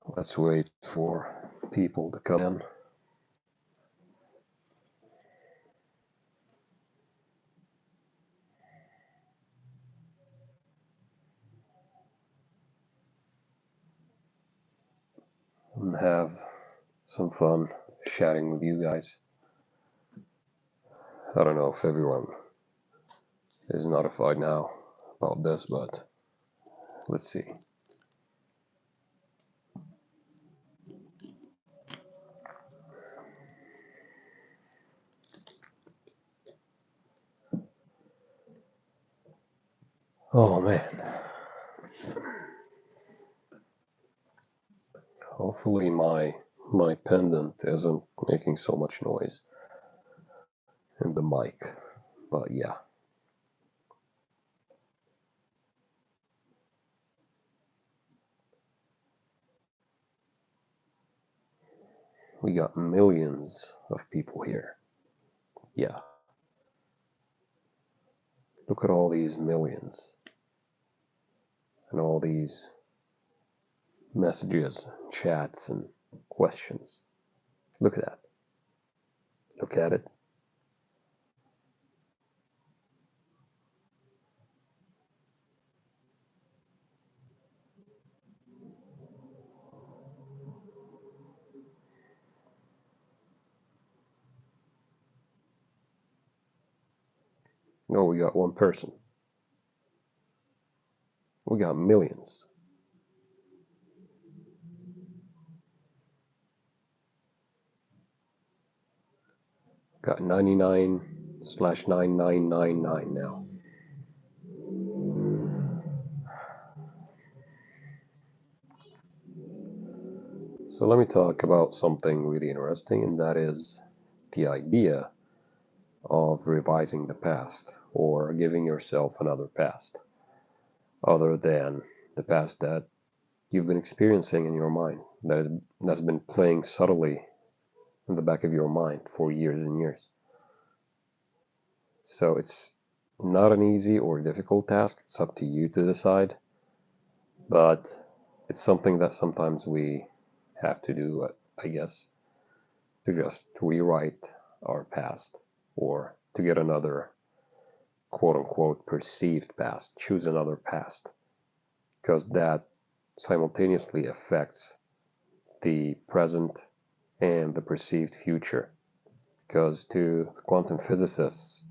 Let's wait for people to come in. And have some fun chatting with you guys. I don't know if everyone is notified now about this, but let's see. Oh man. Hopefully my pendant isn't making so much noise in the mic. But yeah. We got millions of people here. Yeah. Look at all these millions. And all these messages, chats, and questions. Look at that. Look at it. No, we got one person. We got millions. Got 99/9999 now. So let me talk about something really interesting, and that is the idea of revising the past or giving yourself another past other than the past that you've been experiencing in your mind that's been playing subtly in the back of your mind for years and years. So it's not an easy or difficult task. It's up to you to decide, but it's something that sometimes we have to do, I guess, to just rewrite our past or to get another quote unquote perceived past, choose another past, because that simultaneously affects the present and the perceived future. Because to quantum physicists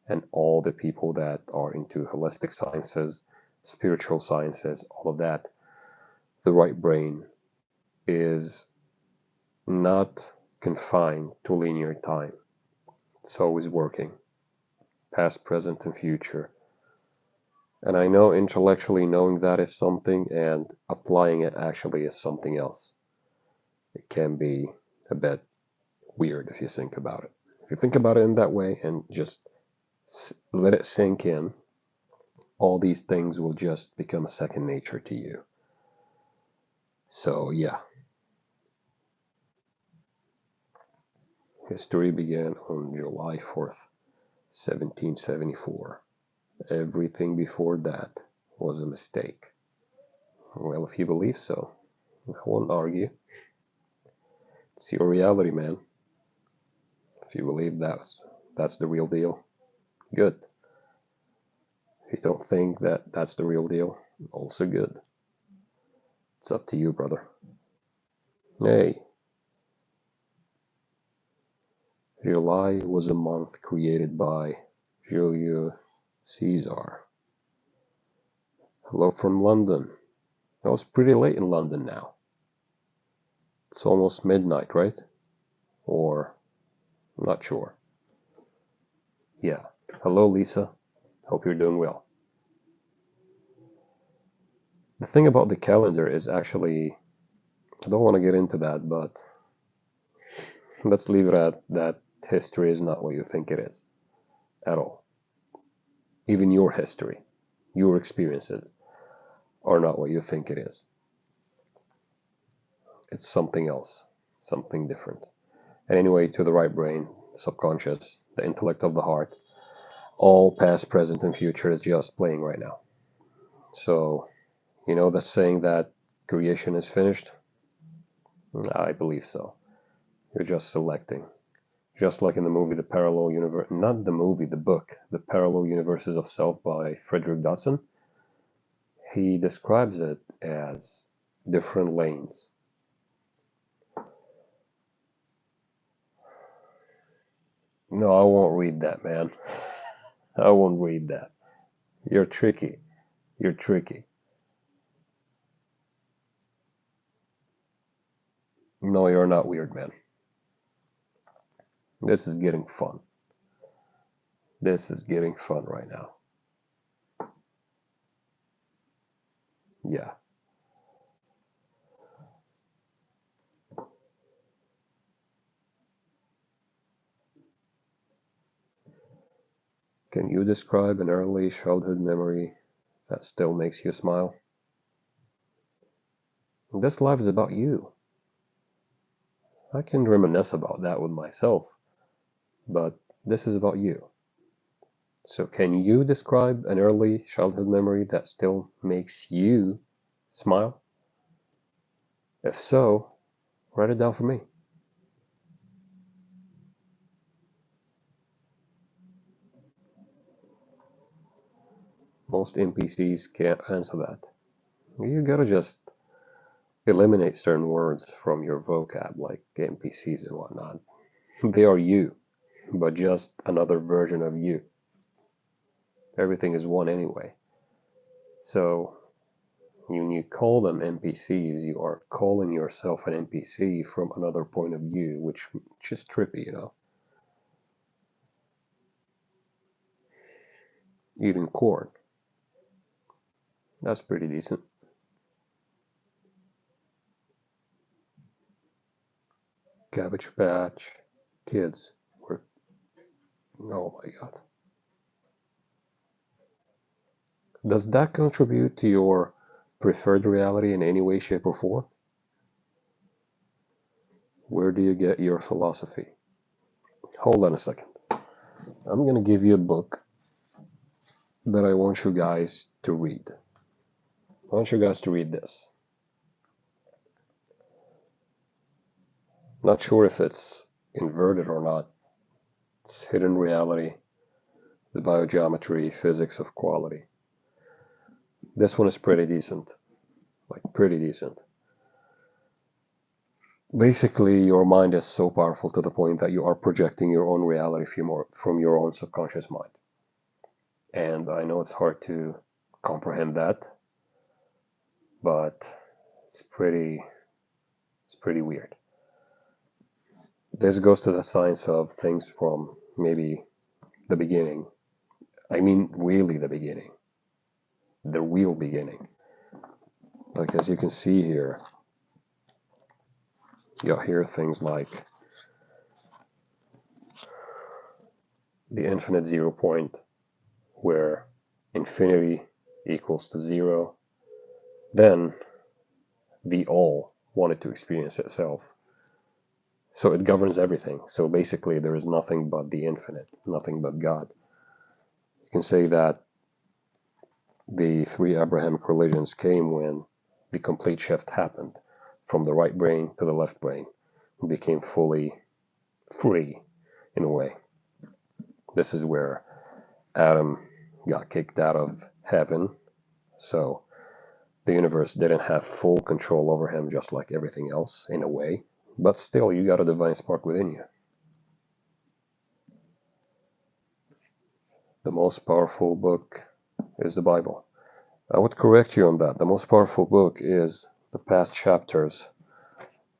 and all the people that are into holistic sciences, spiritual sciences, all of that, the right brain is not confined to linear time. It's always working, past, present, and future. And I know intellectually knowing that is something and applying it actually is something else. It can be a bit weird if you think about it. If you think about it in that way and just let it sink in, all these things will just become second nature to you. So, yeah. History began on July 4th, 1774. Everything before that was a mistake. Well, if you believe so, I won't argue. It's your reality, man. If you believe that's the real deal, good. If you don't think that that's the real deal, also good. It's up to you, brother. Hey, July was a month created by Julius Caesar. Hello from London. It was pretty late in London now. It's almost midnight, right? Or, I'm not sure. Yeah. Hello, Lisa. Hope you're doing well. The thing about the calendar is actually, I don't want to get into that, but let's leave it at that history is not what you think it is. At all. Even your history, your experiences, are not what you think it is. It's something else, something different. And anyway, to the right brain, subconscious, the intellect of the heart, all past, present, and future is just playing right now. So, you know that saying that creation is finished? I believe so. You're just selecting. Just like in the movie The Parallel Universe, not the movie, the book, The Parallel Universes of Self by Frederick Dodson, he describes it as different lanes. No, I won't read that, man. I won't read that. You're tricky. You're tricky. No, you're not weird, man. This is getting fun. This is getting fun right now. Yeah. Can you describe an early childhood memory that still makes you smile? This life is about you. I can reminisce about that with myself, but this is about you. So, can you describe an early childhood memory that still makes you smile? If so, write it down for me. Most NPCs can't answer that. You gotta just eliminate certain words from your vocab, like NPCs and whatnot. They are you, but just another version of you. Everything is one anyway. So, when you call them NPCs, you are calling yourself an NPC from another point of view, which is trippy, you know. Eating corn. That's pretty decent. Cabbage Patch Kids were, oh my god. Does that contribute to your preferred reality in any way, shape, or form? Where do you get your philosophy? Hold on a second. I'm gonna give you a book that I want you guys to read. I want you guys to read this. Not sure if it's inverted or not. It's Hidden Reality, the Biogeometry, Physics of Quality. This one is pretty decent. Like, pretty decent. Basically, your mind is so powerful to the point that you are projecting your own reality from your own subconscious mind. And I know it's hard to comprehend that, but it's pretty weird. This goes to the science of things from maybe the beginning. I mean, really the beginning. The real beginning. Like, as you can see here, you'll hear things like the infinite 0 point, where infinity equals to 0. Then the all wanted to experience itself. So it governs everything. So basically, there is nothing but the infinite, nothing but God. You can say that the three Abrahamic religions came when the complete shift happened from the right brain to the left brain. We became fully free in a way. This is where Adam got kicked out of heaven. So the universe didn't have full control over him, just like everything else in a way. But still, you got a divine spark within you. The most powerful book is the Bible. I would correct you on that. The most powerful book is the past chapters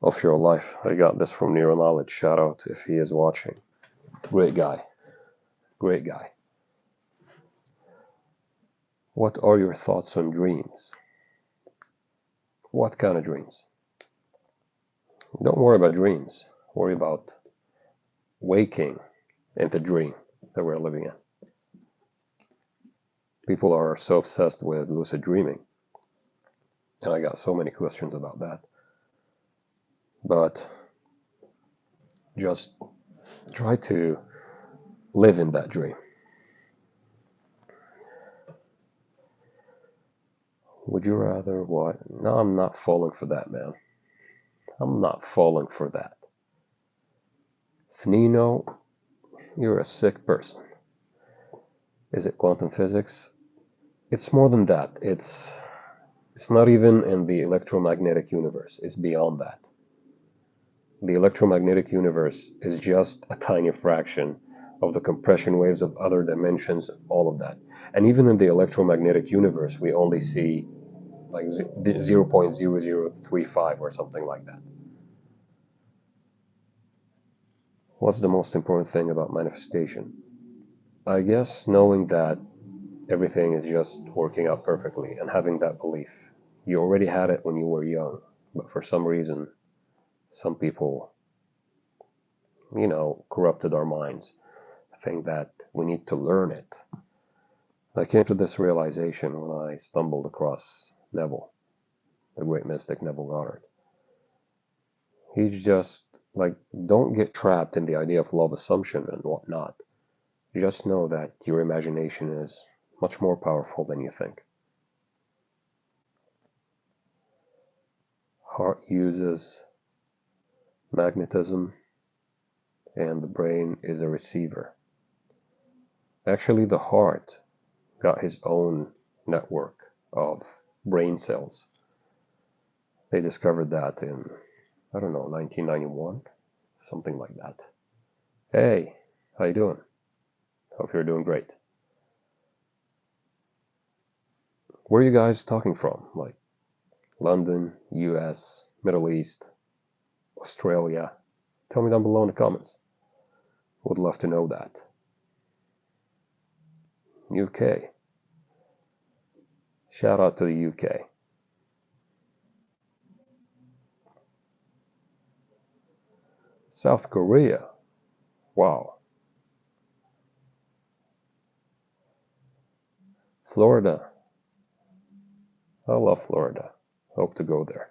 of your life. I got this from Nero Knowledge. Shout out if he is watching. Great guy. Great guy. What are your thoughts on dreams? What kind of dreams? Don't worry about dreams. Worry about waking in the dream that we're living in. People are so obsessed with lucid dreaming. And I got so many questions about that. But just try to live in that dream. Would you rather what? No, I'm not falling for that, man. I'm not falling for that. Fnino, you're a sick person. Is it quantum physics? It's more than that. It's not even in the electromagnetic universe. It's beyond that. The electromagnetic universe is just a tiny fraction of the compression waves of other dimensions of all of that. And even in the electromagnetic universe, we only see like 0.0035 or something like that. What's the most important thing about manifestation? I guess knowing that everything is just working out perfectly and having that belief. You already had it when you were young, but for some reason, some people, corrupted our minds, think that we need to learn it. I came to this realization when I stumbled across Neville, the great mystic Neville Goddard. He's just like, don't get trapped in the idea of love assumption and whatnot. Just know that your imagination is much more powerful than you think. Heart uses magnetism, and the brain is a receiver. Actually, the heart got his own network of brain cells. They discovered that in, I don't know, 1991, something like that. Hey, how you doing? Hope you're doing great. Where are you guys talking from? Like London, US, Middle East, Australia? Tell me down below in the comments. Would love to know that. UK. Shout out to the UK. South Korea. Wow. Florida. I love Florida. Hope to go there.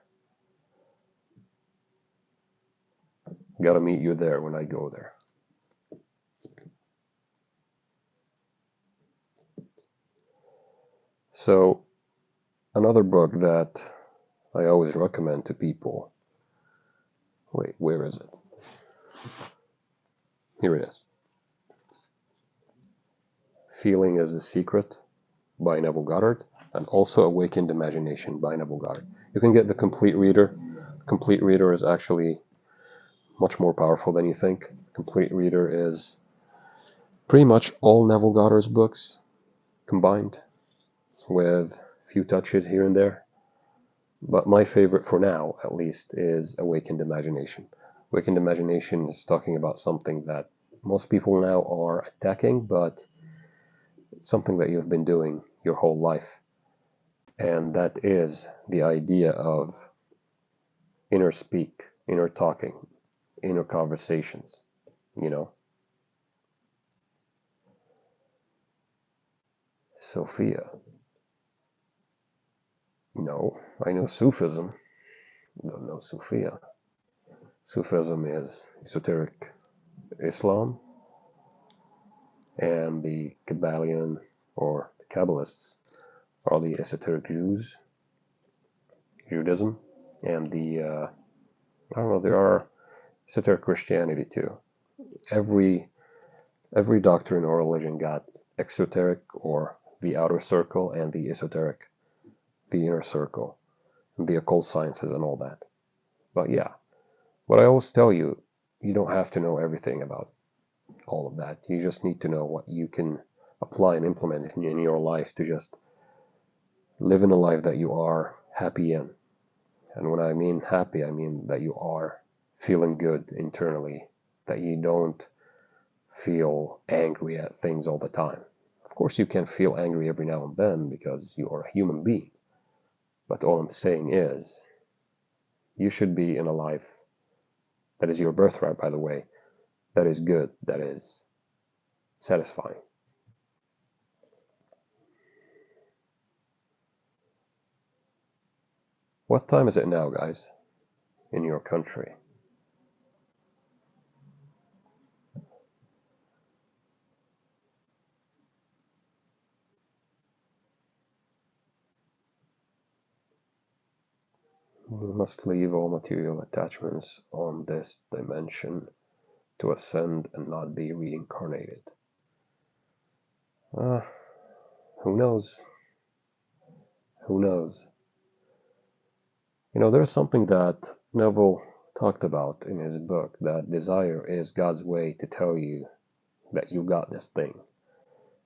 Gotta meet you there when I go there. So, another book that I always recommend to people. Wait, where is it? Here it is. Feeling is the Secret by Neville Goddard, and also Awakened Imagination by Neville Goddard. You can get the complete reader. The complete reader is actually much more powerful than you think. Complete reader is pretty much all Neville Goddard's books combined, with a few touches here and there. But my favorite for now, at least, is Awakened Imagination. Awakened Imagination is talking about something that most people now are attacking, but it's something that you've been doing your whole life. And that is the idea of inner speak, inner talking, inner conversations, you know? Sophia. No, I know Sufism. Don't know Sophia. Sufism is esoteric Islam, and the Kabbalion or the Kabbalists are the esoteric Jews, Judaism, and I don't know, there are esoteric Christianity too. Every doctrine or religion got exoteric or the outer circle and the esoteric, the inner circle, and the occult sciences and all that. But yeah, what I always tell you, you don't have to know everything about all of that. You just need to know what you can apply and implement in your life to just live in a life that you are happy in. And when I mean happy, I mean that you are feeling good internally, that you don't feel angry at things all the time. Of course, you can feel angry every now and then because you are a human being. But all I'm saying is, you should be in a life that is your birthright, by the way, that is good, that is satisfying. What time is it now, guys, in your country? We must leave all material attachments on this dimension to ascend and not be reincarnated. Who knows? Who knows? You know, there's something that Neville talked about in his book, that desire is God's way to tell you that you got this thing.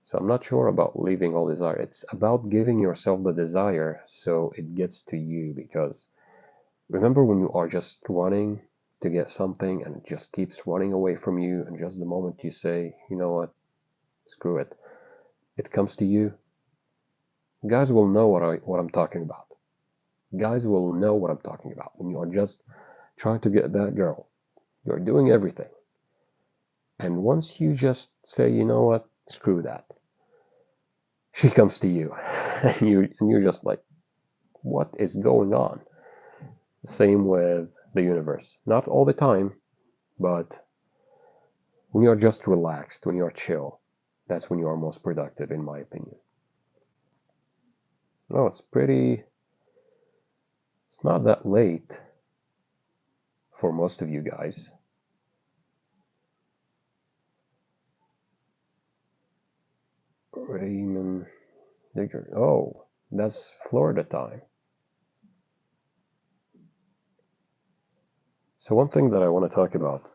So I'm not sure about leaving all desire. It's about giving yourself the desire so it gets to you, because remember when you are just running to get something and it just keeps running away from you, and just the moment you say, you know what, screw it, it comes to you. Guys will know what I'm talking about. Guys will know what I'm talking about. When you are just trying to get that girl, you're doing everything. And once you just say, you know what, screw that, she comes to you. and you're just like, what is going on? Same with the universe. Not all the time, but when you're just relaxed, when you're chill, that's when you are most productive, in my opinion. Oh, it's not that late for most of you guys. Raymond Digger. Oh, that's Florida time. So one thing that I want to talk about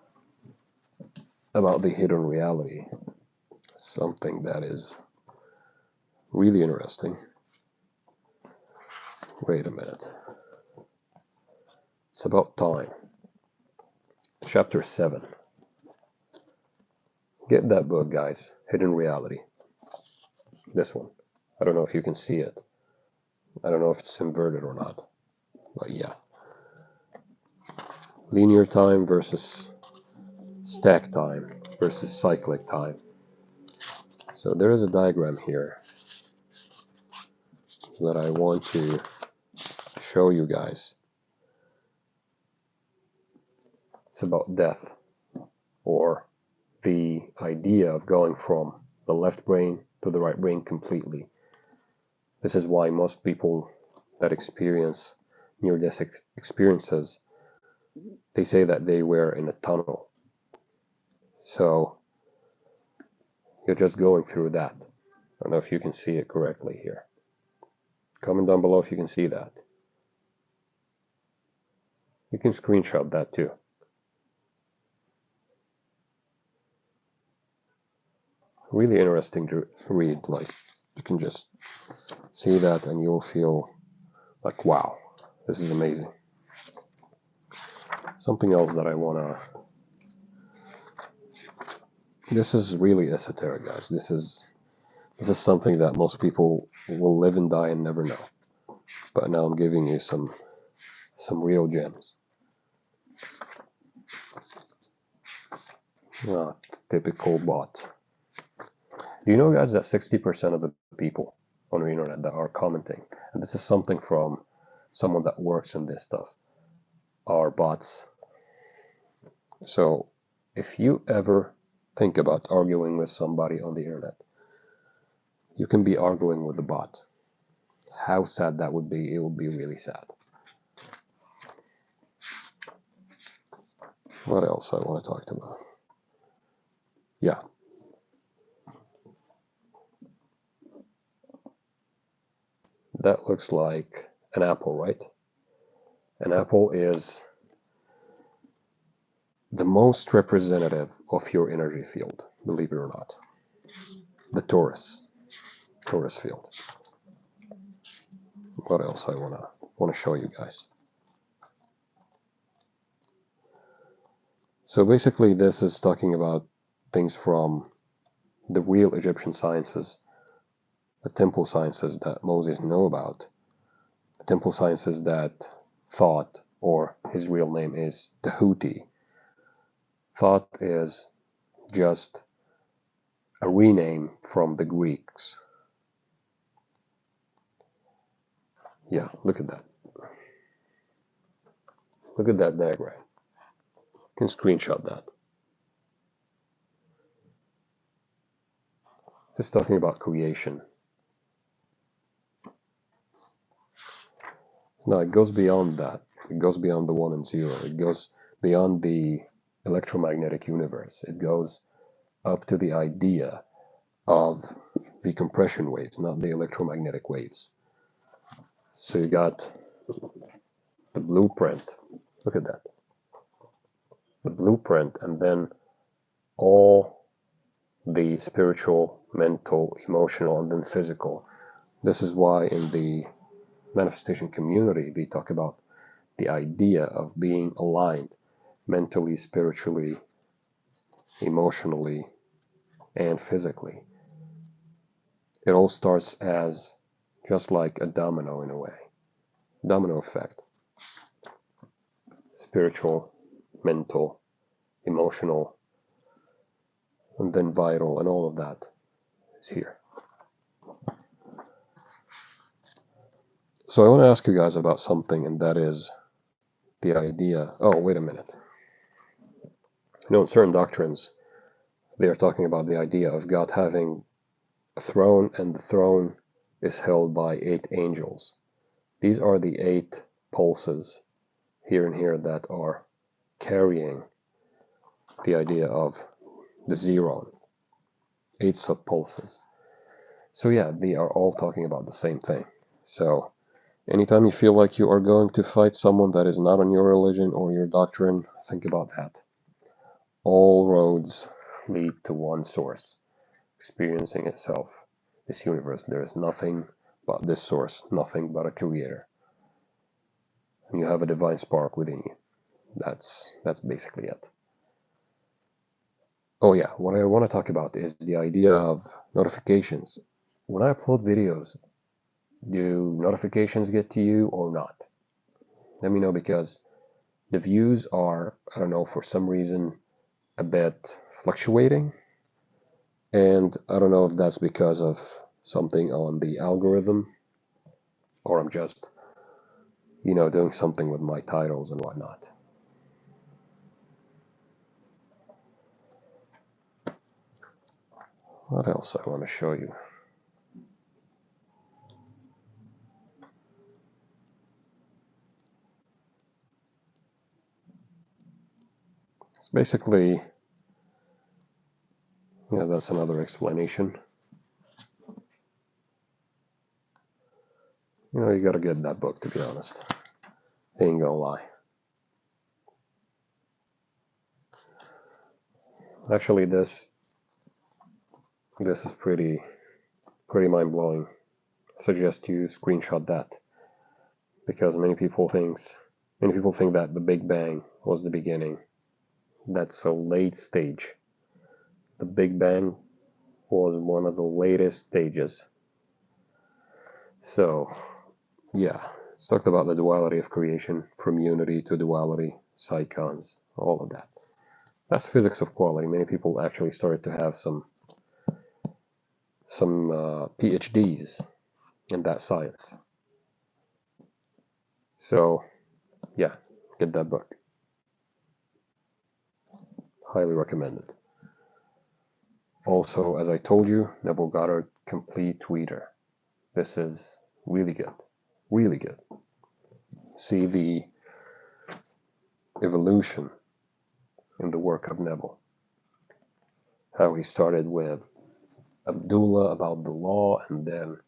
the hidden reality, something that is really interesting. Wait a minute. It's about time. Chapter 7. Get that book, guys. Hidden Reality. This one. I don't know if you can see it. I don't know if it's inverted or not. But yeah. Linear time versus stack time versus cyclic time. So there is a diagram here that I want to show you guys. It's about death, or the idea of going from the left brain to the right brain completely. This is why most people that experience near-death experiences, they say that they were in a tunnel. So you're just going through that. I don't know if you can see it correctly here. Comment down below if you can see that. You can screenshot that too. Really interesting to read. Like, you can just see that and you'll feel like, wow, this is amazing. Something else that I wanna, this is really esoteric, guys. This is something that most people will live and die and never know. But now I'm giving you some real gems. Not typical bot. Do you know, guys, that 60% of the people on the internet that are commenting, and this is something from someone that works in this stuff, are bots? So if you ever think about arguing with somebody on the internet, you can be arguing with the bot. How sad that would be. It would be really sad. What else I want to talk about? Yeah. That looks like an apple, right? An apple is the most representative of your energy field, believe it or not. The Taurus field. What else I wanna show you guys? So basically this is talking about things from the real Egyptian sciences, the temple sciences that Moses knew about, the temple sciences that Thoth, or his real name is Tahuti. Thoth is just a rename from the Greeks. Yeah, look at that. Look at that diagram. You can screenshot that. This is talking about creation. Now it goes beyond that. It goes beyond the 1 and 0. It goes beyond the electromagnetic universe. It goes up to the idea of the compression waves, not the electromagnetic waves. So you got the blueprint. Look at that. The blueprint, and then all the spiritual, mental, emotional, and then physical. This is why in the manifestation community, they talk about the idea of being aligned mentally, spiritually, emotionally, and physically. It all starts as just like a domino in a way. Domino effect. Spiritual, mental, emotional, and then vital, and all of that is here. So I want to ask you guys about something, and that is the idea. Oh, wait a minute. You know, in certain doctrines, they are talking about the idea of God having a throne, and the throne is held by 8 angels. These are the 8 pulses here and here that are carrying the idea of the Zeron. 8 sub-pulses. So yeah, they are all talking about the same thing. So anytime you feel like you are going to fight someone that is not on your religion or your doctrine, think about that. All roads lead to one source, experiencing itself, this universe. There is nothing but this source, nothing but a creator. And you have a divine spark within you. That's basically it. Oh yeah, what I want to talk about is the idea of notifications. When I upload videos, do notifications get to you or not? Let me know, because the views are, I don't know, for some reason a bit fluctuating. And I don't know if that's because of something on the algorithm, or I'm just, you know, doing something with my titles and whatnot. What else I want to show you? It's basically, yeah, that's another explanation. You know, you gotta get that book, to be honest. Ain't gonna lie. Actually, this is pretty mind-blowing. I suggest you screenshot that, because many people think that the Big Bang was the beginning. That's a late stage. The Big Bang was one of the latest stages. So, yeah, it's talked about the duality of creation, from unity to duality, cycons, all of that. That's physics of quality. Many people actually started to have some PhDs in that science. So, yeah, get that book. Highly recommended. Also, as I told you, Neville Goddard, Complete Reader. This is really good. Really good. See the evolution in the work of Neville. How he started with Abdullah about the law, and then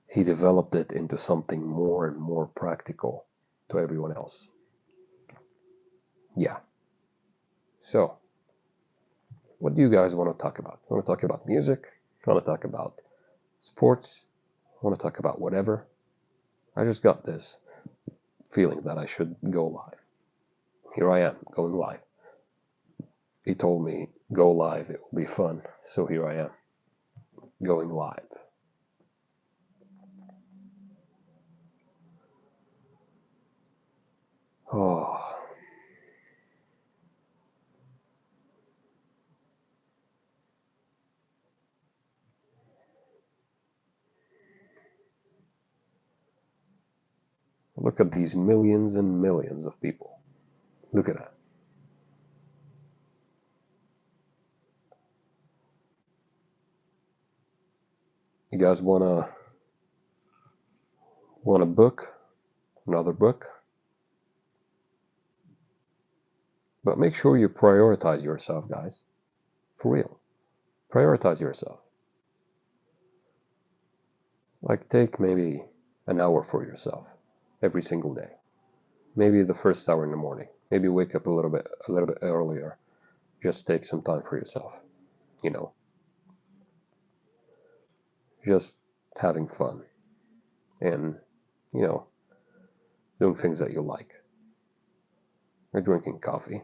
he developed it into something more and more practical to everyone else. Yeah. So, what do you guys want to talk about? Want to talk about music? Want to talk about sports? Want to talk about whatever? I just got this feeling that I should go live. Here I am, going live. He told me, go live, it will be fun. So here I am, going live. Oh. Look at these millions and millions of people. Look at that. You guys want a book? Another book? But make sure you prioritize yourself, guys. For real. Prioritize yourself. Like take maybe an hour for yourself every single day. Maybe the first hour in the morning. Maybe wake up a little bit earlier. Just take some time for yourself. You know, just having fun and, you know, doing things that you like. Or drinking coffee,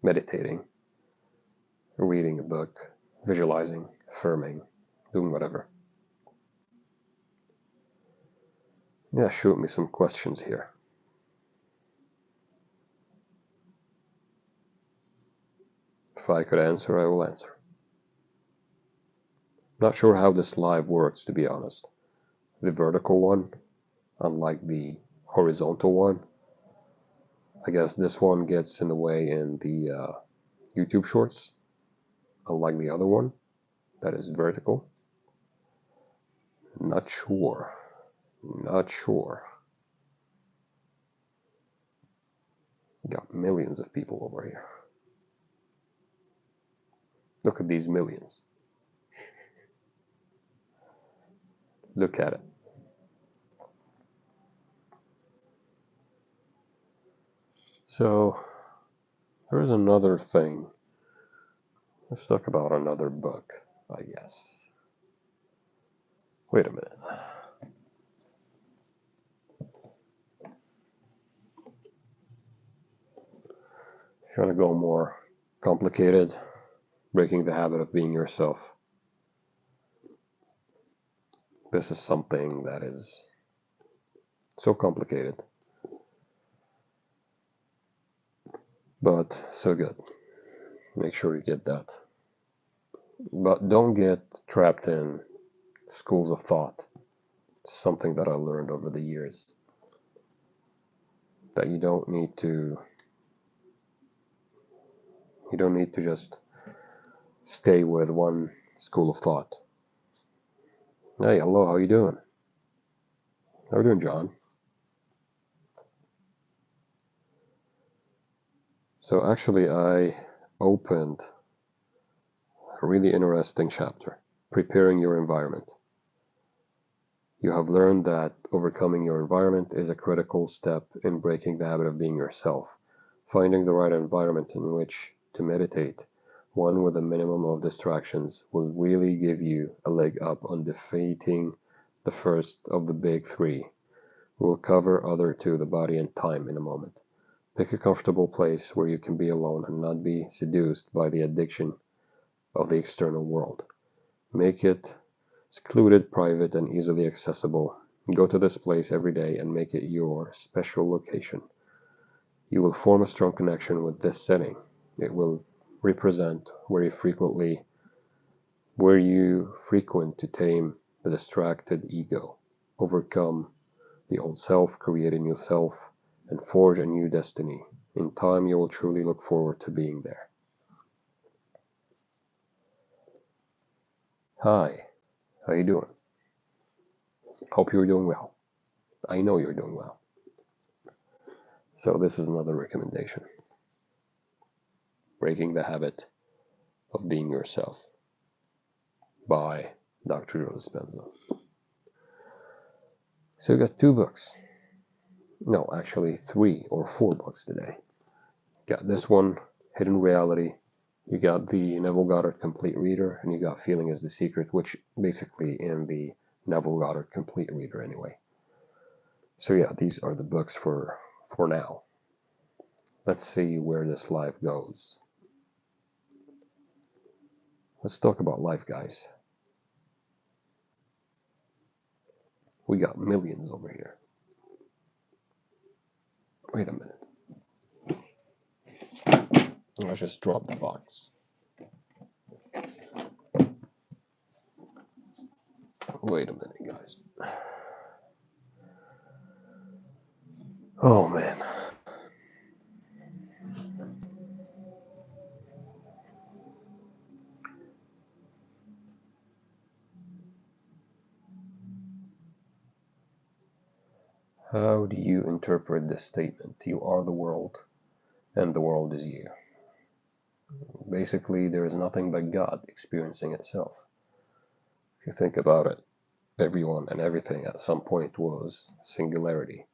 meditating, reading a book, visualizing, affirming, doing whatever. Yeah, shoot me some questions here. If I could answer, I will answer. Not sure how this live works, to be honest. The vertical one, unlike the horizontal one. I guess this one gets in the way in the YouTube shorts, unlike the other one that is vertical. Not sure. Not sure. Got millions of people over here. Look at these millions. Look at it. So, there's another thing. Let's talk about another book, I guess. Wait a minute. If you want to go more complicated, breaking the habit of being yourself. This is something that is so complicated, but so good. Make sure you get that. But don't get trapped in schools of thought. Something that I learned over the years. That you don't need to just stay with one school of thought. Hey, hello, how you doing? How you doing, John? So actually I opened a really interesting chapter, preparing your environment. You have learned that overcoming your environment is a critical step in breaking the habit of being yourself. Finding the right environment in which to meditate, one with a minimum of distractions, will really give you a leg up on defeating the first of the big three. We will cover other two, the body and time, in a moment. Pick a comfortable place where you can be alone and not be seduced by the addiction of the external world. Make it secluded, private, and easily accessible. Go to this place every day and make it your special location. You will form a strong connection with this setting. It will represent where you frequent to tame the distracted ego, overcome the old self, create a new self, and forge a new destiny. In time, you will truly look forward to being there. Hi, how you doing? Hope you're doing well. I know you're doing well. So this is another recommendation. Breaking the Habit of Being Yourself by Dr. Joe Dispenza. So we got 2 books. No, actually 3 or 4 books today. Got this one, Hidden Reality. You got the Neville Goddard Complete Reader, and you got Feeling is the Secret, which basically in the Neville Goddard Complete Reader anyway. So yeah, these are the books for now. Let's see where this life goes. Let's talk about life, guys. We got millions over here. Wait a minute. I just dropped the box. Wait a minute, guys. Oh, man. How do you interpret this statement? You are the world, and the world is you. Basically, there is nothing but God experiencing itself. If you think about it, everyone and everything at some point was singularity.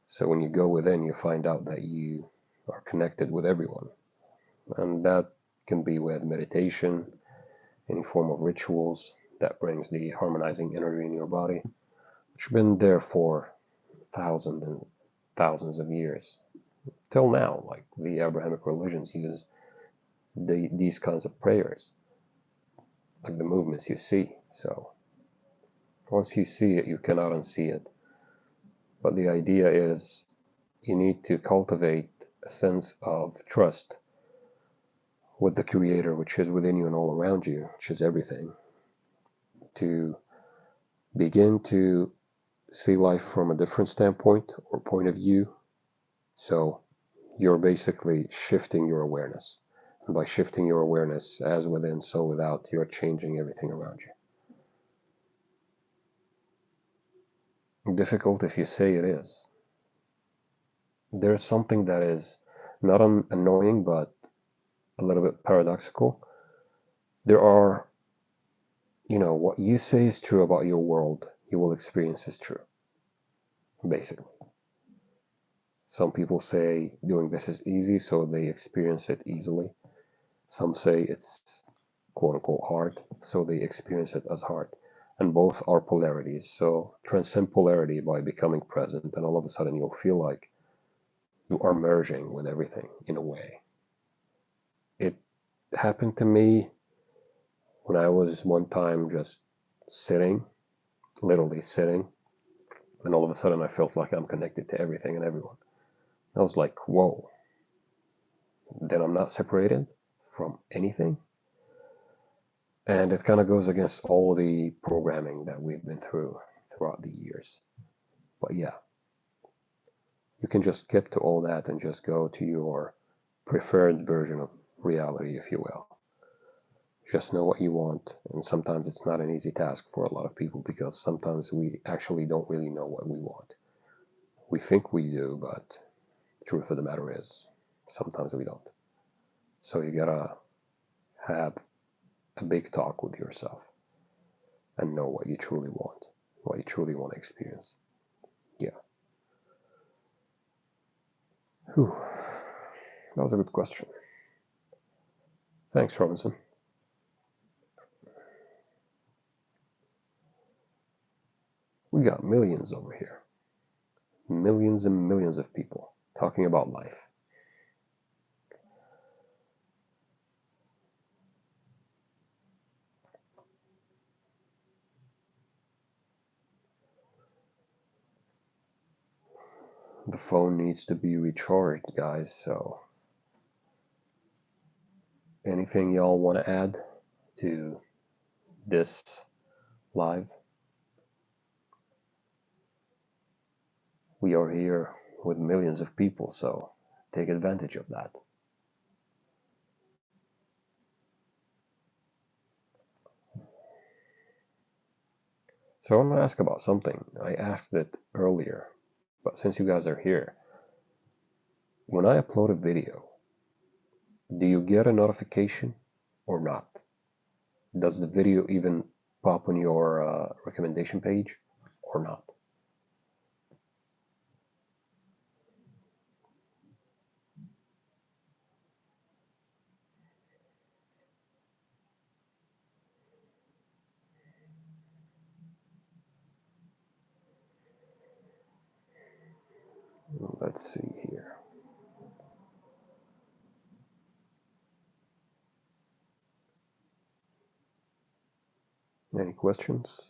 So when you go within, you find out that you are connected with everyone. And that can be with meditation, any form of rituals that brings the harmonizing energy in your body, which have been there for thousands and thousands of years. Till now, like the Abrahamic religions use these kinds of prayers, like the movements you see. So once you see it, you cannot unsee it. But the idea is you need to cultivate a sense of trust with the Creator, which is within you and all around you, which is everything, to begin to see life from a different standpoint or point of view. So you're basically shifting your awareness. And by shifting your awareness, as within, so without, you're changing everything around you. Difficult if you say it is. There's something that is not annoying, but a little bit paradoxical. There are, what you say is true about your world, you will experience is true, basically. Some people say doing this is easy, so they experience it easily. Some say it's quote unquote hard, so they experience it as hard. And both are polarities. So transcend polarity by becoming present, and all of a sudden you'll feel like you are merging with everything in a way. It happened to me when I was one time just sitting, literally sitting, and all of a sudden I felt like I'm connected to everything and everyone. I was like, whoa, then I'm not separated from anything. And it kind of goes against all the programming that we've been through throughout the years. But yeah, you can just skip to all that and just go to your preferred version of reality, if you will. Just know what you want, and sometimes it's not an easy task for a lot of people because sometimes we actually don't really know what we want. We think we do, but the truth of the matter is sometimes we don't. So you gotta have a big talk with yourself and know what you truly want, what you truly want to experience. Yeah. Whew. That was a good question. Thanks, Robinson. We got millions over here. Millions and millions of people talking about life. The phone needs to be recharged, guys, so anything y'all want to add to this live? We are here with millions of people, so take advantage of that. So I want to ask about something. I asked it earlier, but since you guys are here, when I upload a video, do you get a notification or not? Does the video even pop on your recommendation page or not? Let's see here. Any questions?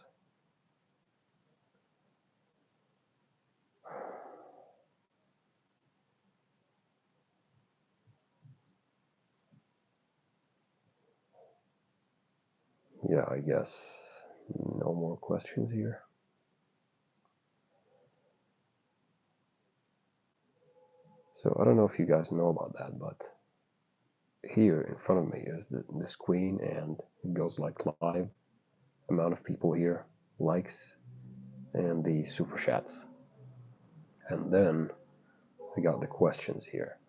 Yeah, I guess no more questions here. So I don't know if you guys know about that, but here in front of me is the screen, and it goes like live, amount of people here, likes, and the super chats. And then I got the questions here.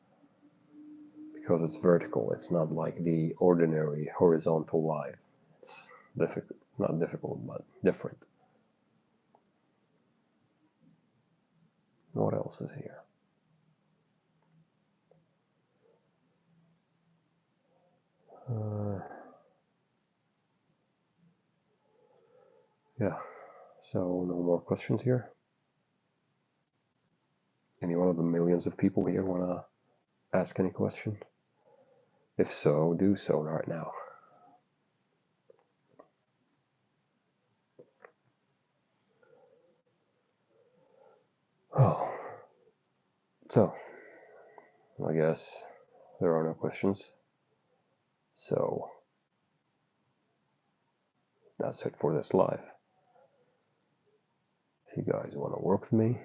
because it's vertical. It's not like the ordinary horizontal live. It's difficult, not difficult, but different. What else is here? Yeah, so no more questions here. Any one of the millions of people here want to ask any question? If so, do so right now. Oh, so I guess there are no questions. So that's it for this live. If you guys want to work with me,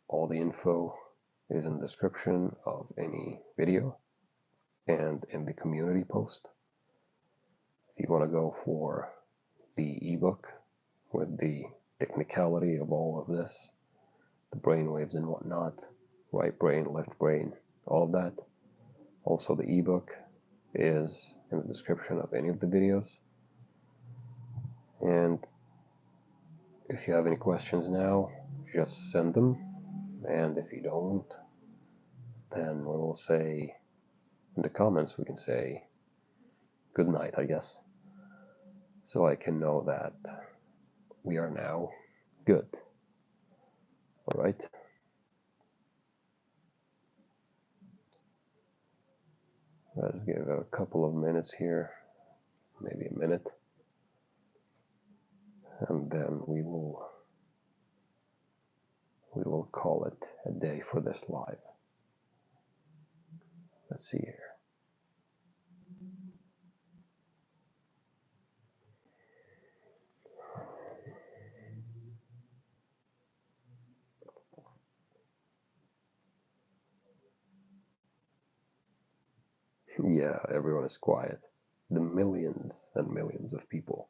all the info is in the description of any video and in the community post. If you want to go for the ebook with the technicality of all of this, the brainwaves and whatnot, right brain, left brain, all of that. Also, the ebook is in the description of any of the videos. And if you have any questions now, just send them. And if you don't, then we will say in the comments, we can say good night, I guess. So I can know that we are now good. All right. Let's give it a couple of minutes here, maybe a minute, and then we will call it a day for this live. Let's see here. Yeah, everyone is quiet. The millions and millions of people.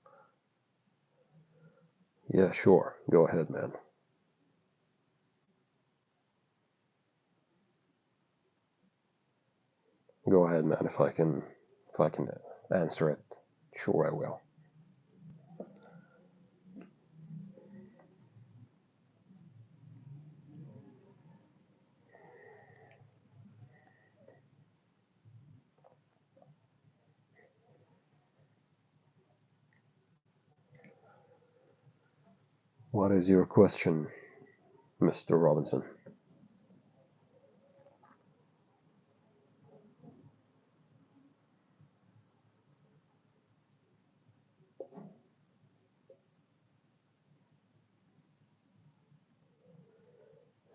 Yeah, sure. Go ahead, man. Go ahead, man. If I can answer it, sure I will. What is your question, Mr. Robinson?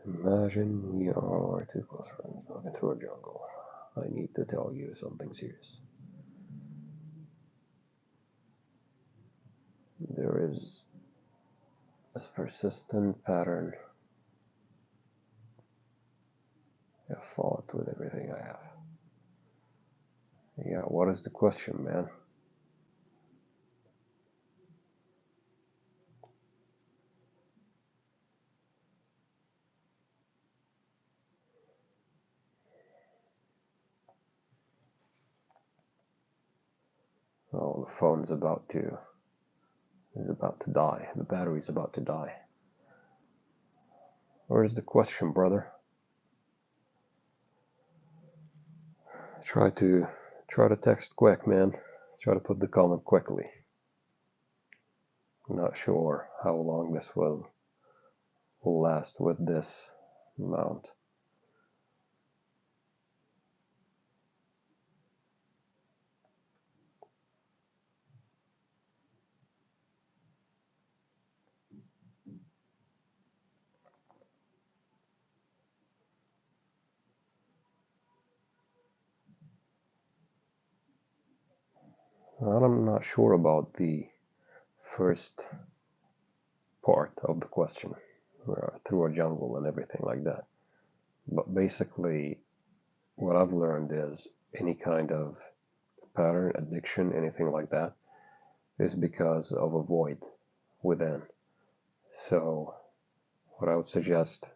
Imagine we are two close friends walking through a jungle. I need to tell you something serious. There is this persistent pattern. I fought with everything I have. Yeah, what is the question, man? Oh, the phone is about to die. The battery's about to die. Where's the question, brother? Try to text quick, man. Try to put the comment quickly. I'm not sure how long this will last with this mount. I'm not sure about the first part of the question, through a jungle and everything like that. But basically, what I've learned is any kind of pattern, addiction, anything like that, is because of a void within. So, what I would suggest,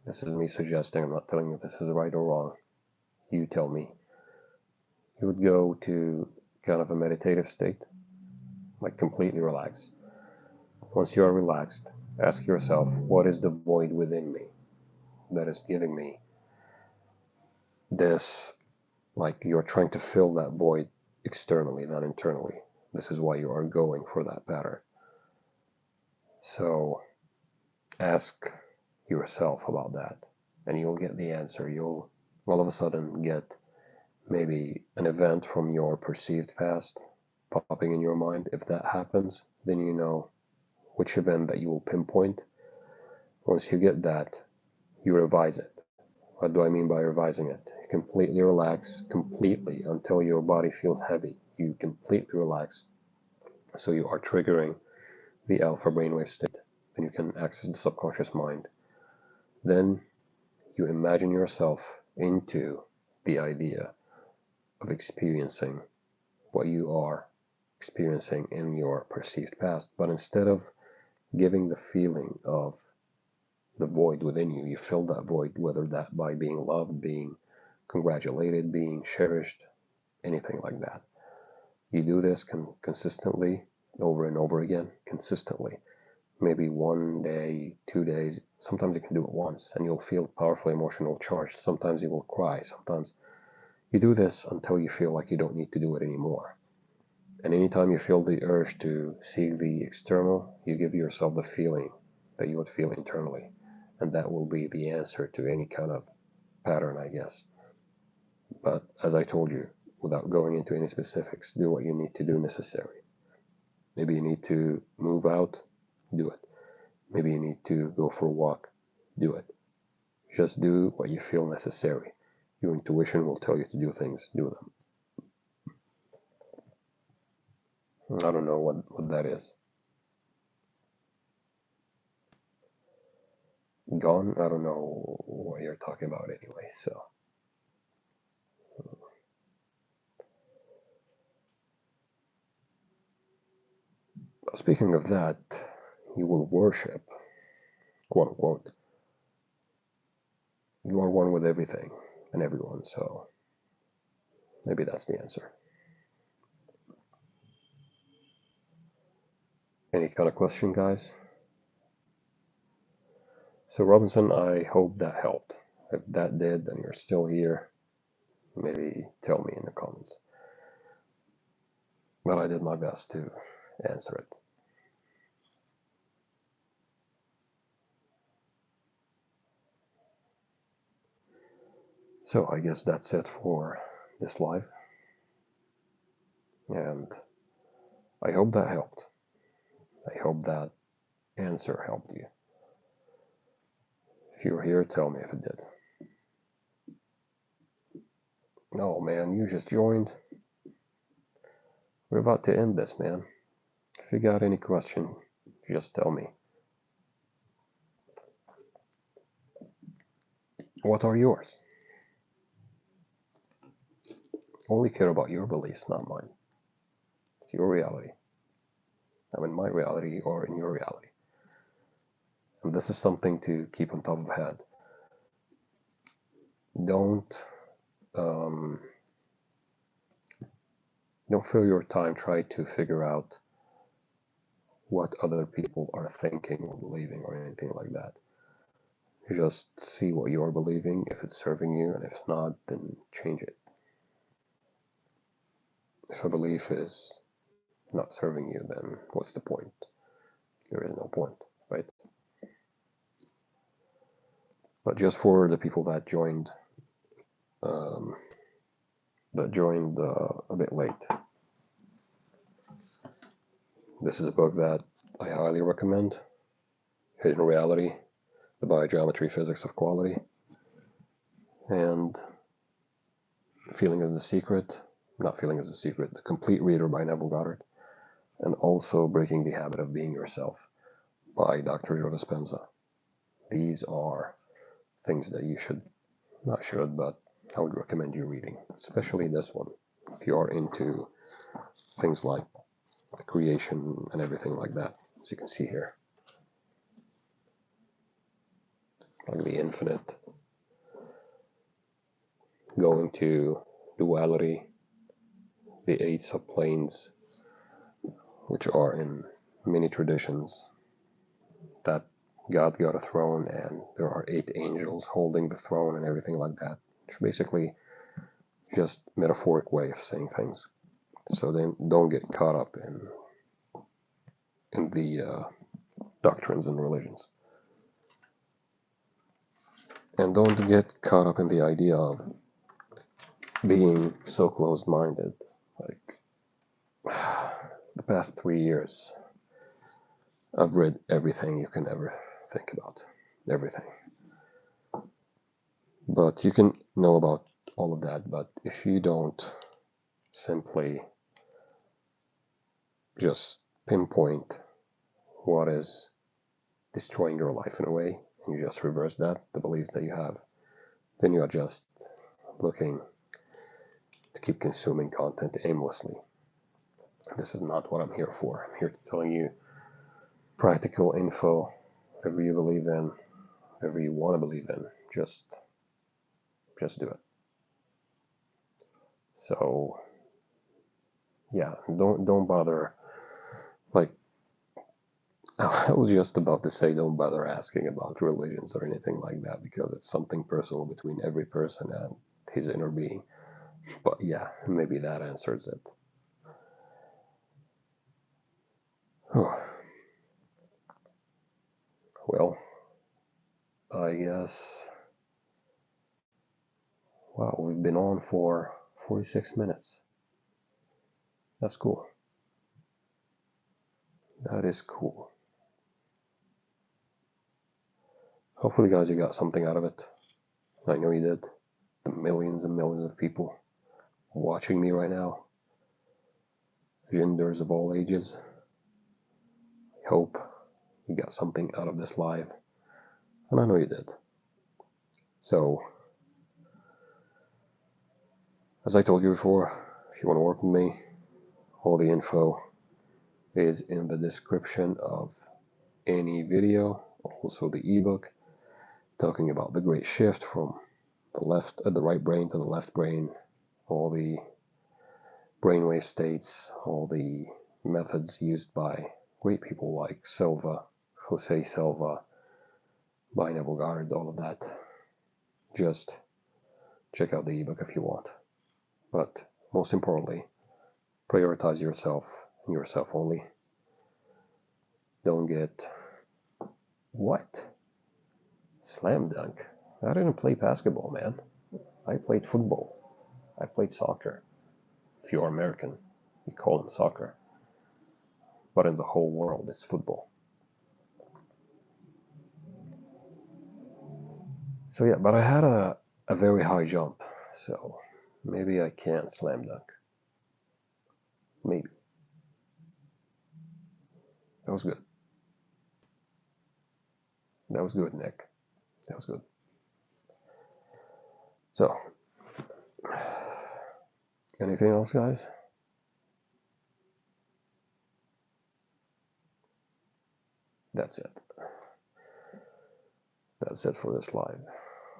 this is me suggesting, I'm not telling you this is right or wrong, you tell me, you would go to kind of a meditative state, like completely relaxed. Once you are relaxed, ask yourself, what is the void within me that is giving me this, like you're trying to fill that void externally, not internally. This is why you are going for that pattern. So ask yourself about that, and you'll get the answer. You'll all of a sudden get maybe an event from your perceived past popping in your mind. If that happens, then you know which event that you will pinpoint. Once you get that, you revise it. What do I mean by revising it? You completely relax, completely, until your body feels heavy. You completely relax. So you are triggering the alpha brainwave state. Then you can access the subconscious mind. Then you imagine yourself into the idea of experiencing what you are experiencing in your perceived past. But instead of giving the feeling of the void within you, you fill that void, whether that by being loved, being congratulated, being cherished, anything like that. You do this consistently over and over again, consistently. Maybe 1 day, 2 days, sometimes you can do it once and you'll feel powerfully emotional charged. Sometimes you will cry. Sometimes you do this until you feel like you don't need to do it anymore. And anytime you feel the urge to seek the external, you give yourself the feeling that you would feel internally. And that will be the answer to any kind of pattern, I guess. But as I told you, without going into any specifics, do what you need to do necessary. Maybe you need to move out, do it. Maybe you need to go for a walk, do it. Just do what you feel necessary. Your intuition will tell you to do things, do them. I don't know what that is. Gone? I don't know what you're talking about anyway, so. Speaking of that, you will worship, quote unquote. You are one with everything and everyone, so maybe that's the answer. Any kind of question, guys? So Robinson, I hope that helped. If that did, then you're still here. Maybe tell me in the comments. But I did my best to answer it. So I guess that's it for this live. And I hope that helped. I hope that answer helped you. If you're here, tell me if it did. Oh man, you just joined. We're about to end this, man. If you got any question, just tell me. What are yours? Only care about your beliefs, not mine. It's your reality. I'm in my reality or in your reality. And this is something to keep on top of head. Don't fill your time trying to figure out what other people are thinking or believing or anything like that. Just see what you're believing, if it's serving you, and if it's not, then change it. If a belief is not serving you, then what's the point? There is no point, right? But just for the people that joined a bit late, this is a book that I highly recommend. Hidden Reality, The Biogeometry Physics of Quality, and Feeling is the Secret, not Feeling is the Secret, The Complete Reader by Neville Goddard, and also Breaking the Habit of Being Yourself by Dr. Joe Dispenza. These are things that you should, not should, but I would recommend you reading, especially this one, if you are into things like creation and everything like that, as you can see here. Like the infinite, going to duality, the 8 subplanes, which are in many traditions, that God got a throne and there are 8 angels holding the throne and everything like that. It's basically just metaphoric way of saying things. So then don't get caught up in the doctrines and religions. And don't get caught up in the idea of being so closed-minded. Like, the past 3 years, I've read everything you can ever think about. Everything. But you can know about all of that, but if you don't simply just pinpoint what is destroying your life in a way, and you just reverse that, the beliefs that you have, then you are just looking to keep consuming content aimlessly. This is not what I'm here for. I'm here to tell you practical info, whatever you believe in, whatever you want to believe in, just do it. So yeah, don't bother. Like, I was just about to say don't bother asking about religions or anything like that, because it's something personal between every person and his inner being. But yeah, maybe that answers it. Well, I guess, wow, we've been on for 46 minutes. That's cool. That is cool. Hopefully, guys, you got something out of it. I know you did. The millions and millions of people watching me right now, genders of all ages. I hope you got something out of this live, and I know you did. So, as I told you before, if you want to work with me, all the info is in the description of any video, also the ebook talking about the great shift from the right brain to the left brain, all the brainwave states, all the methods used by great people like Jose Silva, Byneville Goddard, all of that. Just check out the ebook if you want. But most importantly, prioritize yourself and yourself only. Don't get... What? Slam dunk? I didn't play basketball, man. I played football. I played soccer. If you're American, you call it soccer. But in the whole world, it's football. So yeah, but I had a very high jump, so maybe I can slam dunk. Maybe. That was good. That was good, Nick. That was good. So, anything else, guys? That's it. That's it for this live.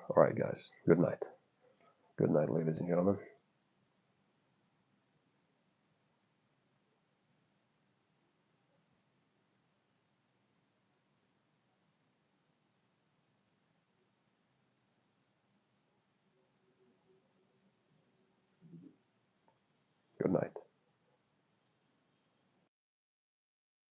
All right, guys. Good night. Good night, ladies and gentlemen. Good night.